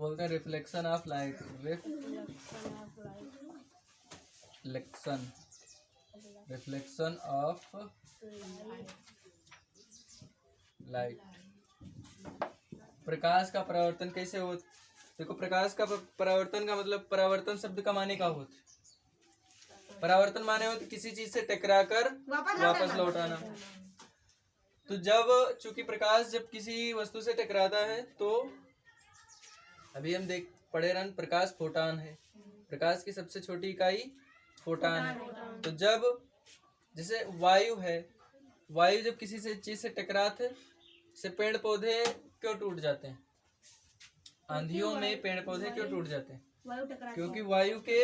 बोलते हैं reflection of light. Reflection of light. प्रकाश का परावर्तन कैसे हो? देखो, प्रकाश का परावर्तन का मतलब, परावर्तन शब्द का माने का होता है? परावर्तन माने होते किसी चीज से टकराकर वापस लौटाना। तो जब चूंकि प्रकाश जब किसी वस्तु से टकराता है तो अभी हम पढ़े रन प्रकाश फोटान है। प्रकाश की सबसे छोटी इकाई फोटान है। तो जब जैसे वायु है, वायु जब किसी से चीज से टकराते से पेड़ पौधे क्यों टूट जाते हैं? आंधियों में पेड़ पौधे क्यों टूट जाते हैं? क्योंकि वायु के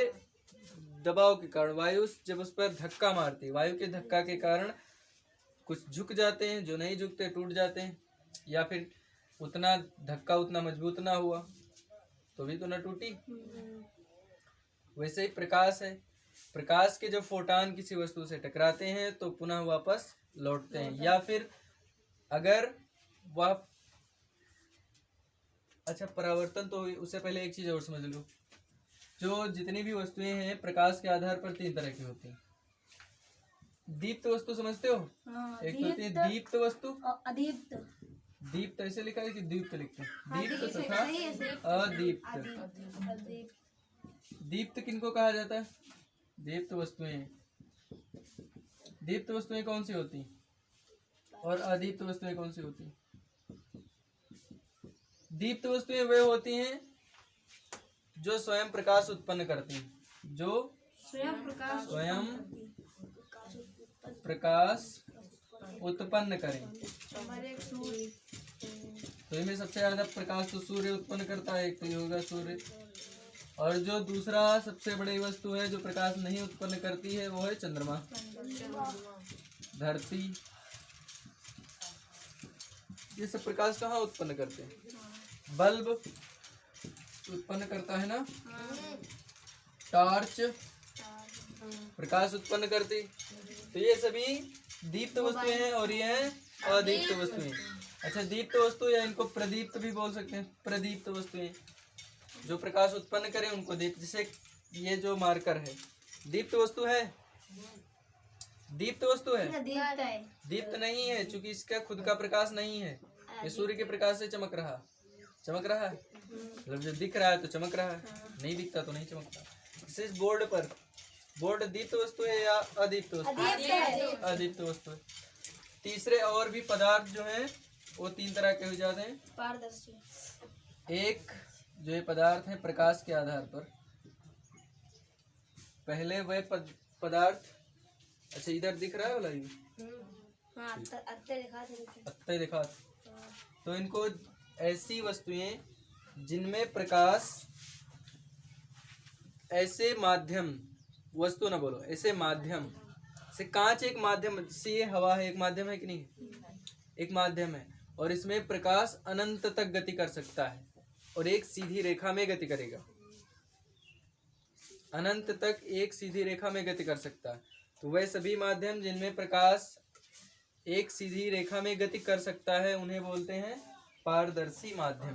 दबाव के कारण, वायु जब उस पर धक्का मारती है, वायु के धक्का के कारण कुछ झुक जाते हैं, जो नहीं झुकते टूट जाते हैं, या फिर उतना धक्का उतना मजबूत ना हुआ तो भी तो न टूटी। वैसे ही प्रकाश है, प्रकाश के जब फोटान किसी वस्तु से टकराते हैं तो पुनः वापस लौटते हैं, या फिर अगर वह अच्छा परावर्तन तो हुई, उससे पहले एक चीज और समझ लो। जो जितनी भी वस्तुएं हैं प्रकाश के आधार पर 3 तरह की होती हैं। दीप्त वस्तु समझते हो? एक तो होती है दीप्त वस्तु, अदीप्त। दीप्त ऐसे लिखा है कि दीप्त लिखते हैं, दीप्त तथा अदीप्त। दीप्त किनको कहा जाता है? दीप्त वस्तुएं। दीप्त वस्तुएं कौन सी होती और अदीप्त वस्तुएं कौन सी होती? दीप्त वस्तुएं वे होती हैं जो स्वयं प्रकाश उत्पन्न करती हैं, जो स्वयं प्रकाश उत्पन्न करें। तो इनमें सबसे ज्यादा प्रकाश तो सूर्य उत्पन्न करता है, एक तो ये होगा सूर्य। और जो दूसरा सबसे बड़ी वस्तु है जो प्रकाश नहीं उत्पन्न करती है वो है चंद्रमा, धरती। ये सब प्रकाश कहाँ उत्पन्न करते हैं? बल्ब उत्पन्न करता है ना, टॉर्च प्रकाश उत्पन्न करती। तो ये सभी दीप्त वस्तुएं हैं और ये हैं अदीप्त वस्तुएं। अच्छा, दीप्त वस्तु या इनको प्रदीप्त भी बोल सकते हैं। प्रदीप्त वस्तुएं जो प्रकाश उत्पन्न करें उनको दीप्त। जैसे ये जो मार्कर है दीप्त वस्तु है, दीप्त वस्तु है, दीप्त नहीं है क्योंकि इसका खुद का प्रकाश नहीं है, ये सूर्य के प्रकाश से चमक रहा है। मतलब जब दिख रहा है तो चमक रहा है, नहीं दिखता तो नहीं चमकता। जैसे इस बोर्ड पर, बोर्ड दीप्त वस्तु है या अदीप्त वस्तु? अदीप्त वस्तु है। तीसरे और भी पदार्थ जो हैं वो 3 तरह के हो जाते हैं। पारदर्शी। एक जो ये पदार्थ है प्रकाश के आधार पर, पहले वह पदार्थ, अच्छा इधर दिख रहा है वाला ये, अत्ते दिखा। तो इनको ऐसी वस्तुएं जिनमें प्रकाश ऐसे माध्यम, वस्तु ना बोलो, ऐसे माध्यम से, कांच एक माध्यम से, ये हवा है एक माध्यम है कि नहीं? एक माध्यम है, और इसमें प्रकाश अनंत तक गति कर सकता है और एक सीधी रेखा में गति करेगा, अनंत तक एक सीधी रेखा में गति कर सकता है। तो वह सभी माध्यम जिनमें प्रकाश एक सीधी रेखा में गति कर सकता है उन्हें बोलते हैं पारदर्शी माध्यम।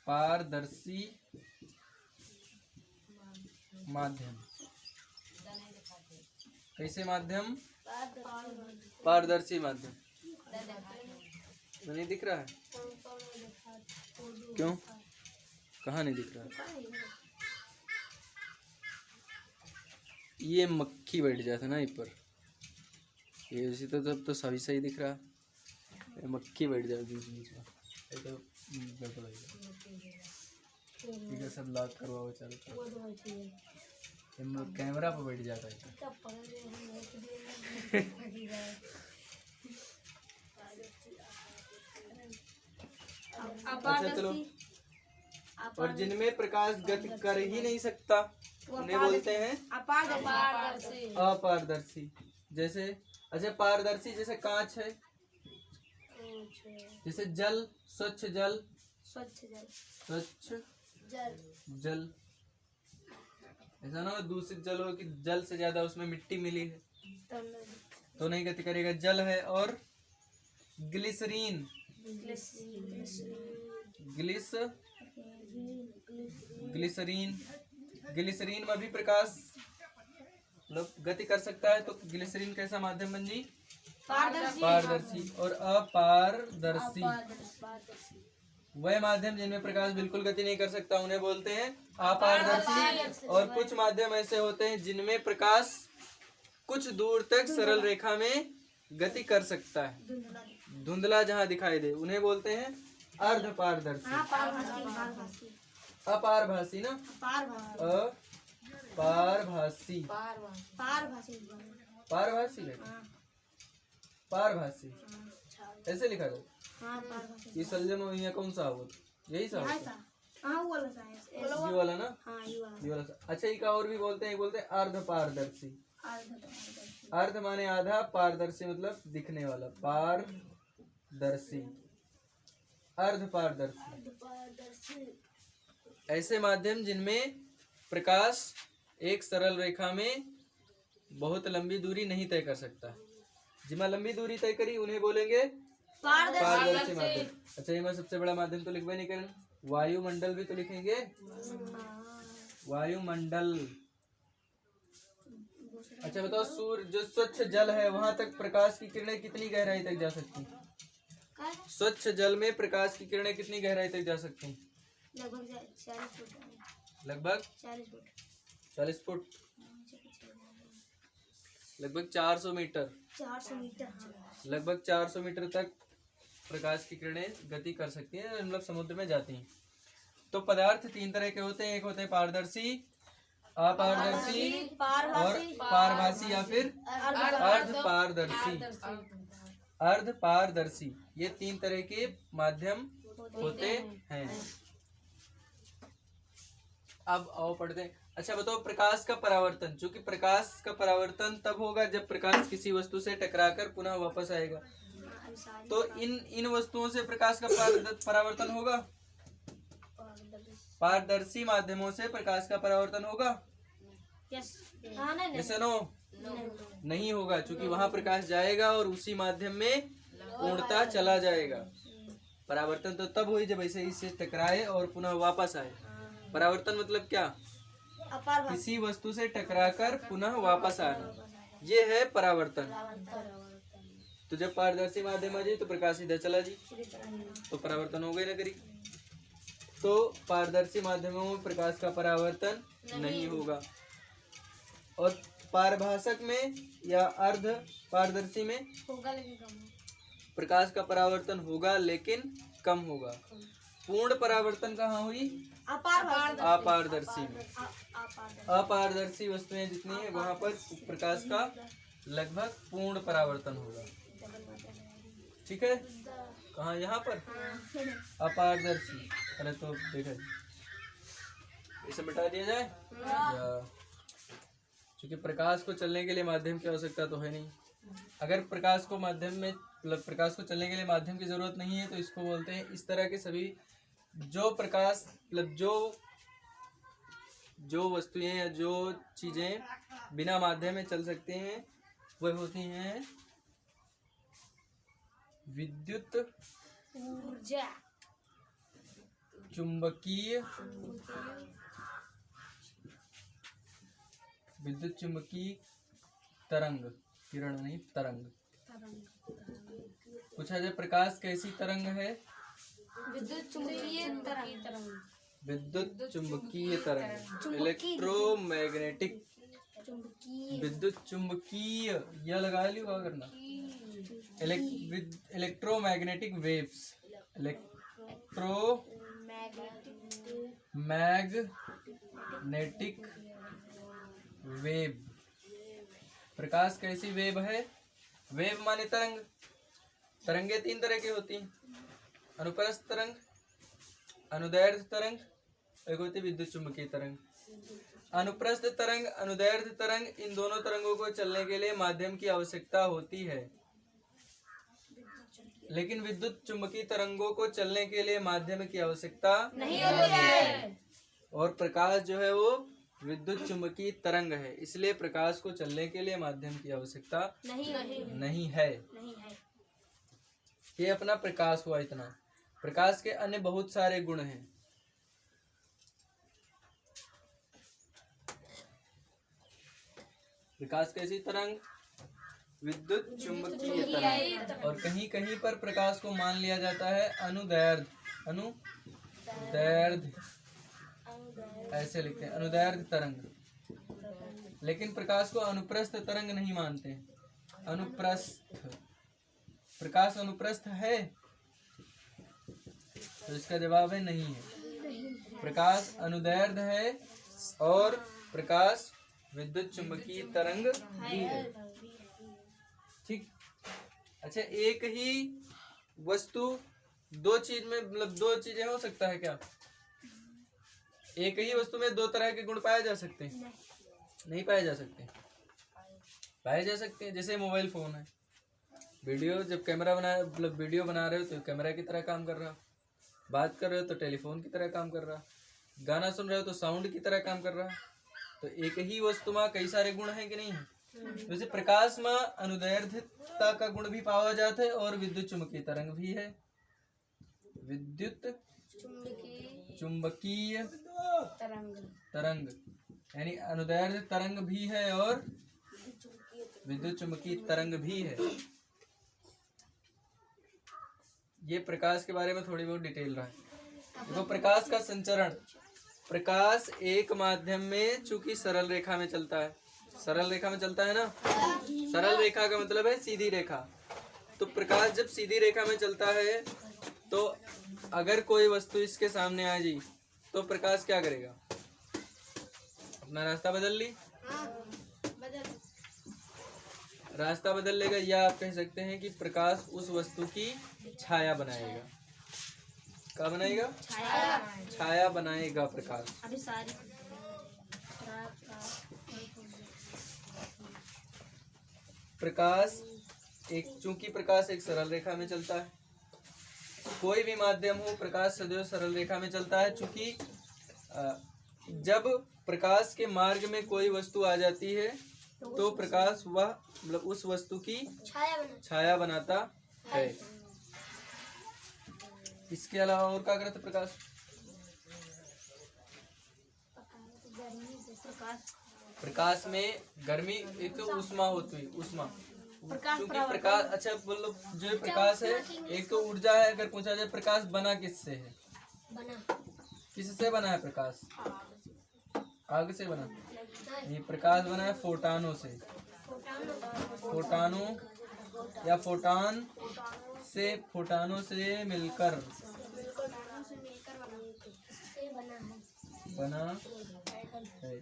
पारदर्शी माध्यम। कैसे माध्यम? पारदर्शी माध्यम। नहीं दिख रहा है? क्यों? कहाँ नहीं दिख रहा है? ये मक्खी बैठ जाता ना ऊपर, ये उसी तो तब तो सही सही दिख रहा, मक्खी बैठ जाती बीच बीच में, तो गड़बड़ है। ठीक है, सब लॉक करवाओ चालू करो। कैमरा पर बैठ जाता है। अच्छा चलो, और जिनमें प्रकाश गति कर ही नहीं सकता उन्हें बोलते हैं अपारदर्शी। जैसे अच्छा पारदर्शी जैसे कांच है, जैसे जल, स्वच्छ जल, जल ऐसा ना दूषित जल हो कि जल से ज्यादा उसमें मिट्टी मिली है तो नहीं गति करेगा, जल है। और ग्लिसरीन, ग्लिसरीन। ग्लिसरीन में भी प्रकाश मतलब गति कर सकता है, तो ग्लिसरीन कैसा माध्यम बन जी? पारदर्शी। और अपारदर्शी वह माध्यम जिनमें प्रकाश बिल्कुल गति नहीं कर सकता उन्हें बोलते हैं अपारदर्शी। और कुछ माध्यम ऐसे होते हैं जिनमें प्रकाश कुछ दूर तक सरल रेखा में गति कर सकता है, धुंधला जहाँ दिखाई दे, उन्हें बोलते हैं अर्धपारदर्शी। अपारभासी ना, अपारभासी, पारभासी है, पारभासी ऐसे लिखा जाए। ये सलजम यहाँ कौन सा होता? यही सा होता, ये वाला ना, ये वाला। अच्छा, एक और भी बोलते हैं, बोलते हैं अर्धपारदर्शी। अर्ध माने आधा, पारदर्शी मतलब दिखने वाला, पारदर्शी, अर्धपारदर्शी। ऐसे माध्यम जिनमें प्रकाश एक सरल रेखा में बहुत लंबी दूरी नहीं तय कर सकता। जिमा लंबी दूरी तय करी उन्हें बोलेंगे पारदर्शी माध्यम। अच्छा, ये सबसे बड़ा माध्यम तो लिखवा नहीं करें, वायुमंडल भी तो लिखेंगे, वायुमंडल। अच्छा बताओ, सूर्य जो स्वच्छ जल है वहां तक प्रकाश की किरणें कितनी गहराई तक जा सकती? स्वच्छ जल में प्रकाश की किरणें कितनी गहराई तक जा सकती? लगभग 40 फुट, लगभग 400 मीटर, लगभग 400 मीटर तक प्रकाश की किरणें गति कर सकती हैं, मतलब समुद्र में जाती हैं। तो पदार्थ तीन तरह के होते हैं, एक होते हैं पारदर्शी, अपारदर्शी और पारभासी या फिर अर्धपारदर्शी। अर्धपारदर्शी ये तीन तरह के माध्यम होते हैं। अब आओ पढ़ते हैं। अच्छा बताओ, प्रकाश का परावर्तन, चूंकि प्रकाश का परावर्तन तब होगा जब प्रकाश किसी वस्तु से टकराकर पुनः वापस आएगा, तो इन वस्तुओं से प्रकाश का परावर्तन होगा। पारदर्शी माध्यमों से प्रकाश का परावर्तन होगा? ऐसे नो नहीं होगा, क्योंकि वहां प्रकाश जाएगा और उसी माध्यम में पूर्णता चला जाएगा। परावर्तन तो तब हुई जब ऐसे इससे टकराए और पुनः वापस आए। परावर्तन मतलब क्या? किसी वस्तु से टकराकर पुनः वापस आना, ये है परावर्तन। तो जब पारदर्शी माध्यम आ जाए तो प्रकाश इधर चला जी, तो परावर्तन हो गई ना करी। तो पारदर्शी माध्यमों में प्रकाश का परावर्तन नहीं होगा, और पारभासक में या अर्ध पारदर्शी में होगा लेकिन कम, प्रकाश का परावर्तन होगा लेकिन कम होगा। पूर्ण परावर्तन कहाँ हुई? अपारदर्शी में। अपारदर्शी वस्तुएं जितनी है वहां पर प्रकाश का लगभग पूर्ण परावर्तन होगा। ठीक है, कहाँ? यहाँ पर अपारदर्शी। अरे तो देखा, इसे मिटा दिया जाए, क्योंकि प्रकाश को चलने के लिए माध्यम की आवश्यकता तो है नहीं। अगर प्रकाश को माध्यम में मतलब प्रकाश को चलने के लिए माध्यम की जरूरत नहीं है तो इसको बोलते हैं, इस तरह के सभी जो प्रकाश मतलब जो वस्तुएं या जो चीजें बिना माध्यम में चल सकते हैं वह होती हैं विद्युत ऊर्जा, चुंबकीय, विद्युत चुंबकीय तरंग, किरण नहीं तरंग। पूछा जाए प्रकाश कैसी तरंग है? विद्युत चुंबकीय तरंग। विद्युत चुंबकीय तरंग, इलेक्ट्रोमैग्नेटिक, विद्युत चुंबकीय, यह लगा लियो क्या करना, इलेक्ट्रोमैग्नेटिक वेव्स, इलेक्ट्रोमैग्नेटिक वेव। प्रकाश कैसी वेव है? वेव माने तरंग। तरंगे तीन तरह की होती हैं, अनुप्रस्थ तरंग, अनुदैर्ध्य तरंग, एक होती विद्युत चुंबकीय तरंग। अनुप्रस्थ तरंग, अनुदैर्ध्य तरंग, इन दोनों तरंगों को चलने के लिए माध्यम की आवश्यकता होती है, लेकिन विद्युत चुंबकीय तरंगों को चलने के लिए माध्यम की आवश्यकता नहीं होती है। और प्रकाश जो है वो विद्युत चुंबकीय तरंग है, इसलिए प्रकाश को चलने के लिए माध्यम की आवश्यकता नहीं है। ये अपना प्रकाश हुआ इतना। प्रकाश के अन्य बहुत सारे गुण हैं। प्रकाश कैसी तरंग? विद्युत चुंबकीय तरंग। और कहीं कहीं पर प्रकाश को मान लिया जाता है अनुदैर्ध्य, अनुदैर्ध्य ऐसे लिखते हैं, अनुदैर्ध्य तरंग। लेकिन प्रकाश को अनुप्रस्थ तरंग नहीं मानते। अनुप्रस्थ, प्रकाश अनुप्रस्थ है? तो इसका जवाब है नहीं है। प्रकाश अनुदैर्ध्य है और प्रकाश विद्युत चुंबकीय तरंग भी है। ठीक। अच्छा, एक ही वस्तु दो चीज में, मतलब दो चीजें हो सकता है क्या? एक ही वस्तु में दो तरह के गुण पाए जा सकते हैं? नहीं पाए जा सकते। पाए जा सकते हैं। जैसे मोबाइल फोन है, वीडियो जब कैमरा बना, मतलब वीडियो बना रहे हो तो कैमरा की तरह काम कर रहा, बात कर रहे हो तो टेलीफोन की तरह काम कर रहा, गाना सुन रहे हो तो साउंड की तरह काम कर रहा। तो एक ही वस्तु में कई सारे गुण हैं कि नहीं है? वैसे प्रकाश में अनुदैर्ध्यता का गुण भी पाया जाता है और विद्युत चुंबकीय तरंग भी है। विद्युत चुंबकीय तरंग यानी अनुदैर्ध्य तरंग भी है और विद्युत चुंबकीय तरंग भी है। ये प्रकाश के बारे में थोड़ी बहुत डिटेल रहा है। देखो, प्रकाश का संचरण। प्रकाश एक माध्यम में चूंकि सरल रेखा में चलता है, सरल रेखा में चलता है ना। सरल रेखा का मतलब है सीधी रेखा। तो प्रकाश जब सीधी रेखा में चलता है तो अगर कोई वस्तु इसके सामने आ जाए तो प्रकाश क्या करेगा? अपना रास्ता बदल ली, रास्ता बदल लेगा, या आप कह सकते हैं कि प्रकाश उस वस्तु की छाया बनाएगा। क्या बनाएगा? छाया बनाएगा प्रकाश। प्रकाश चूंकि प्रकाश एक सरल रेखा में चलता है, कोई भी माध्यम हो, प्रकाश सदैव सरल रेखा में चलता है। चूंकि जब प्रकाश के मार्ग में कोई वस्तु आ जाती है तो प्रकाश वह, मतलब उस वस्तु की छाया बनाता है। इसके अलावा और क्या करता प्रकाश? प्रकाश में गर्मी, एक तो ऊष्मा होती है, ऊष्मा। क्योंकि प्रकाश, अच्छा बोलो, जो प्रकाश है एक तो ऊर्जा है। अगर पूछा जाए प्रकाश बना किससे है? किससे बना है प्रकाश? आग से बना? ये प्रकाश बना है फोटानों से। फोटानों या फोटान से, फोटानों से मिलकर बना है।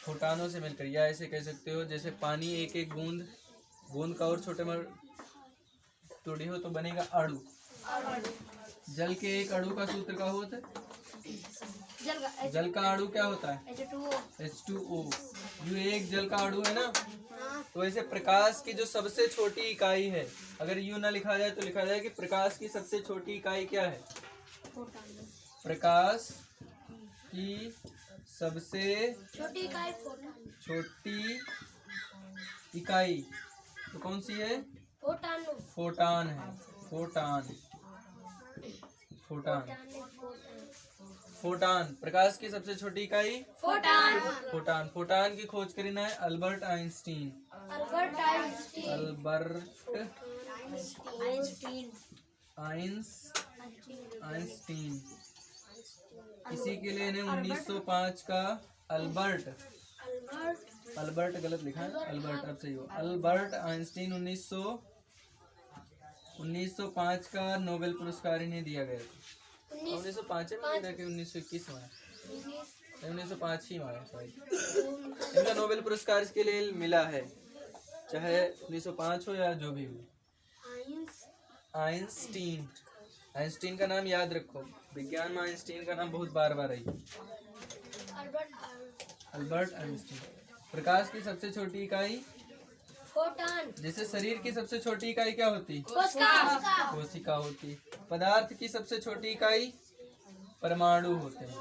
फोटानों से मिलकर, या ऐसे कह सकते हो जैसे पानी एक एक बूंद, बूंद का और छोटे में तोड़ी हो तो बनेगा अणु। जल के एक अणु का सूत्र क्या होता है? जल का अणु क्या होता है? H2O। ये एक जल का अणु है ना। तो ऐसे प्रकाश की जो सबसे छोटी इकाई है, अगर यूं ना लिखा जाए तो लिखा जाए कि प्रकाश की सबसे छोटी इकाई क्या है? प्रकाश की सबसे छोटी इकाई तो कौन सी है? फोटान है। Photon, photon, photon. प्रकाश की सबसे छोटी इकाई फोटान। फोटान, फोटान की खोज करना है अल्बर्ट आइंस्टीन। Albert Einstein. इसी के लिए इन्हें 1905 का अल्बर्ट गलत लिखा है, अल्बर्ट अब सही हो। अल्बर्ट आइंस्टीन 1905 का नोबेल पुरस्कार इन्हें दिया गया था। 1905 में 1921 में 1905 ही में शायद इनका नोबेल पुरस्कार इसके लिए मिला है, चाहे 1905 हो या जो भी हो। आइंस्टीन का नाम याद रखो, विज्ञान में आइंस्टीन का नाम बहुत बार बार आई। Albert Einstein. प्रकाश की सबसे छोटी इकाई फोटान। जैसे शरीर की सबसे छोटी इकाई क्या होती? कोशिका होती। पदार्थ की सबसे छोटी इकाई परमाणु होते हैं।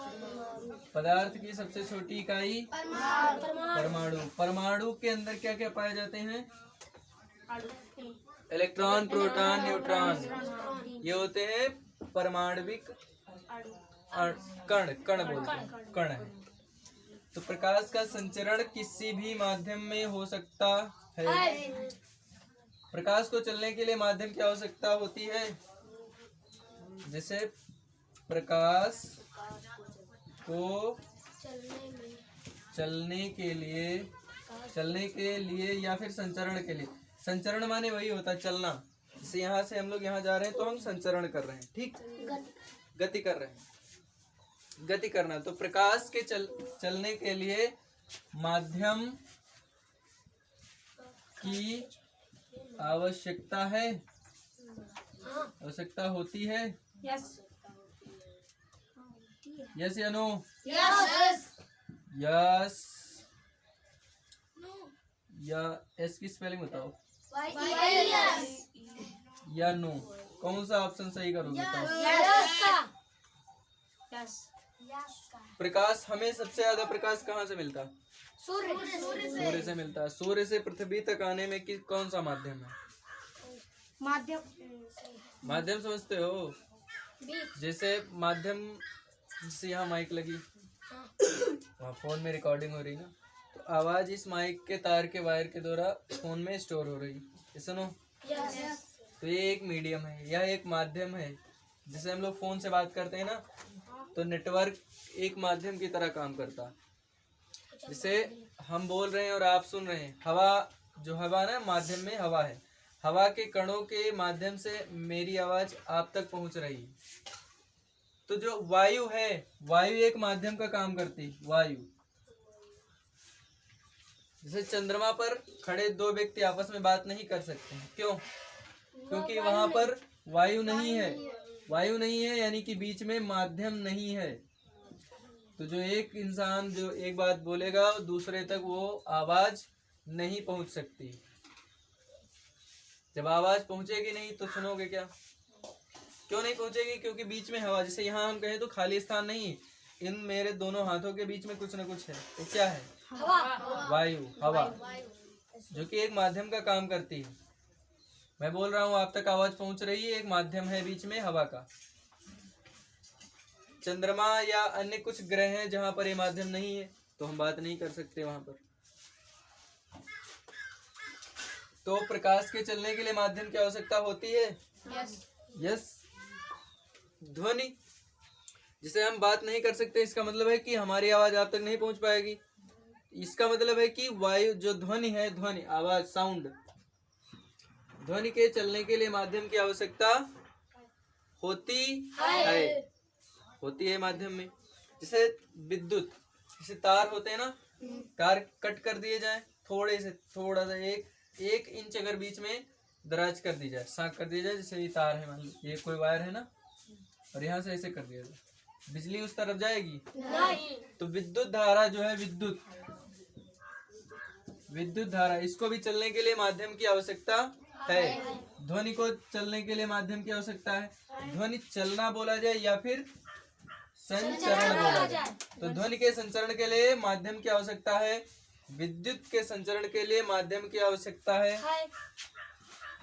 पदार्थ की सबसे छोटी इकाई परमाणु। परमाणु के अंदर क्या क्या पाए जाते हैं? इलेक्ट्रॉन, प्रोटॉन, न्यूट्रॉन, ये होते हैं अपरमाणविक कण बोलते हैं, कण है। तो प्रकाश का संचरण किसी भी माध्यम में हो सकता है। प्रकाश को चलने के लिए माध्यम की आवश्यकता होती है। जैसे प्रकाश को चलने के लिए या फिर संचरण के लिए, संचरण माने वही होता है चलना। जैसे यहाँ से हम लोग यहाँ जा रहे हैं तो हम संचरण कर रहे हैं, ठीक, गति कर रहे हैं, गति करना। तो प्रकाश के चलने के लिए माध्यम की आवश्यकता है, आवश्यकता होती है। यस या नो? यस या एस की स्पेलिंग बताओ, या नो? कौन सा ऑप्शन सही करोगे? प्रकाश हमें सबसे ज्यादा प्रकाश कहाँ से मिलता है? सूर्य से मिलता है। सूर्य से पृथ्वी तक आने में कौन सा माध्यम है? माध्यम समझते हो? जैसे माध्यम, जैसे यहाँ माइक लगी, वहाँ फोन में रिकॉर्डिंग हो रही ना, तो आवाज इस माइक के तार के वायर के द्वारा फोन में स्टोर हो रही, सुनो। तो ये एक मीडियम है, यह एक माध्यम है। जैसे हम लोग फोन से बात करते हैं ना, तो नेटवर्क एक माध्यम की तरह काम करता है। जैसे हम बोल रहे हैं और आप सुन रहे हैं, हवा, जो हवा ना माध्यम में हवा है, हवा के कणों के माध्यम से मेरी आवाज आप तक पहुंच रही है। तो जो वायु है, वायु एक माध्यम का काम करती है। वायु, जैसे चंद्रमा पर खड़े दो व्यक्ति आपस में बात नहीं कर सकते हैं, क्यों? क्योंकि वहां पर वायु नहीं है, वायु नहीं है, यानी कि बीच में माध्यम नहीं है। तो जो एक इंसान जो एक बात बोलेगा दूसरे तक वो आवाज नहीं पहुंच सकती। जब आवाज पहुंचेगी नहीं तो सुनोगे क्या? क्यों नहीं पहुंचेगी? क्योंकि बीच में हवा, जैसे यहाँ हम कहें तो खाली स्थान नहीं है, इन मेरे दोनों हाथों के बीच में कुछ न कुछ है। तो क्या है? वायु, हवा, जो कि एक माध्यम का काम करती है। मैं बोल रहा हूँ, आप तक आवाज पहुंच रही है, एक माध्यम है बीच में हवा का। चंद्रमा या अन्य कुछ ग्रह हैं जहां पर ये माध्यम नहीं है, तो हम बात नहीं कर सकते वहां पर। तो प्रकाश के चलने के लिए माध्यम की आवश्यकता होती है। यस। ध्वनि, जिसे हम बात नहीं कर सकते, इसका मतलब है कि हमारी आवाज आप तक नहीं पहुंच पाएगी। इसका मतलब है कि वायु, जो ध्वनि है, ध्वनि, आवाज, साउंड, ध्वनि के चलने के लिए माध्यम की आवश्यकता होती है, होती है माध्यम में। जैसे विद्युत, जैसे तार होते हैं ना, तार कट कर दिए जाए, थोड़ा सा एक इंच अगर बीच में दराज कर दी जाए, साँक कर दी जाए, जैसे ये तार है, मान लो ये कोई वायर है ना, और यहाँ से ऐसे कर दिया जाए, बिजली उस तरफ जाएगी? नहीं। तो विद्युत धारा जो है, विद्युत धारा, इसको भी चलने के लिए माध्यम की आवश्यकता है। ध्वनि को चलने के लिए माध्यम की आवश्यकता है। ध्वनि चलना बोला जाए या फिर संचरण बोला जाए, तो ध्वनि के संचरण के लिए माध्यम की आवश्यकता है, विद्युत के संचरण के लिए माध्यम की आवश्यकता है,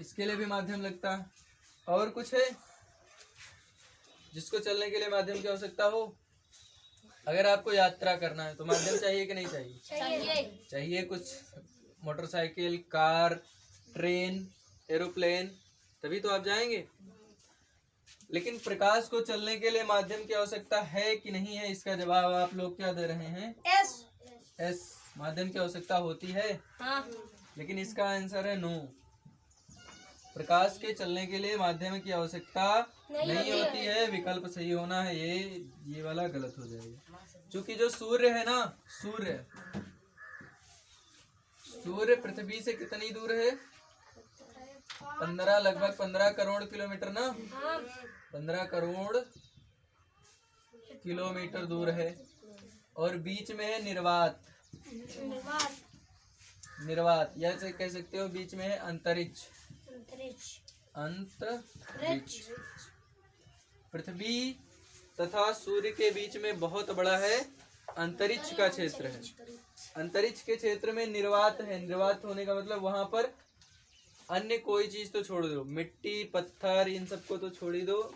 इसके लिए भी माध्यम लगता है। और कुछ है जिसको चलने के लिए माध्यम की आवश्यकता हो? अगर आपको यात्रा करना है तो माध्यम चाहिए कि नहीं चाहिए? चाहिए। कुछ मोटरसाइकिल, कार, ट्रेन, एरोप्लेन, तभी तो आप जाएंगे। लेकिन प्रकाश को चलने के लिए माध्यम की आवश्यकता है कि नहीं है, इसका जवाब आप लोग क्या दे रहे हैं? एस। माध्यम की आवश्यकता होती है। हाँ। लेकिन इसका आंसर है नो। प्रकाश के चलने के लिए माध्यम की आवश्यकता नहीं होती है। विकल्प सही होना है, ये वाला गलत हो जाएगा। क्योंकि जो सूर्य है ना, सूर्य पृथ्वी से कितनी दूर है? लगभग 15 करोड़ किलोमीटर ना, 15 करोड़ किलोमीटर दूर है। और बीच में है निर्वात, या कह सकते हो बीच में है अंतरिक्ष। पृथ्वी तथा सूर्य के बीच में बहुत बड़ा है अंतरिक्ष का क्षेत्र है। अंतरिक्ष के क्षेत्र में निर्वात है। निर्वात होने का मतलब वहां पर अन्य कोई चीज तो छोड़ दो, मिट्टी, पत्थर, इन सबको तो छोड़ ही दो,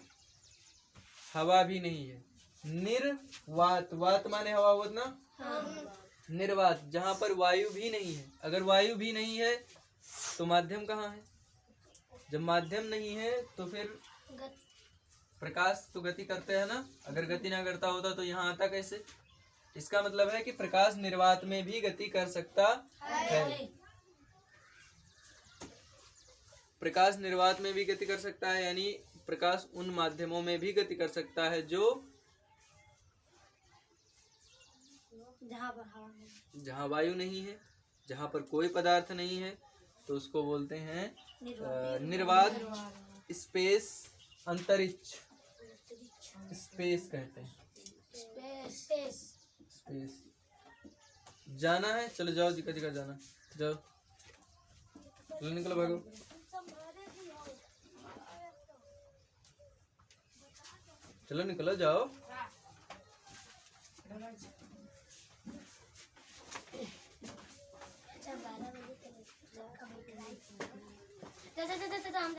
हवा भी नहीं है। निर्वात, वात माने हवा होत ना। निर्वात, जहाँ पर वायु भी नहीं है। अगर वायु भी नहीं है तो माध्यम कहाँ है? जब माध्यम नहीं है तो फिर प्रकाश तो गति करते हैं ना। अगर गति ना करता होता तो यहाँ आता कैसे? इसका मतलब है कि प्रकाश निर्वात में भी गति कर सकता है। प्रकाश निर्वात में भी गति कर सकता है, यानी प्रकाश उन माध्यमों में भी गति कर सकता है जो जहाँ वायु नहीं है, जहाँ पर कोई पदार्थ नहीं है, तो उसको बोलते हैं निर्वात। स्पेस, अंतरिक्ष, स्पेस कहते हैं। स्पेस। जाना है, चलो जाओ, जिका जिका जाना, जाओ, चलो निकलो, भागो। चलो निकलो, जाओ।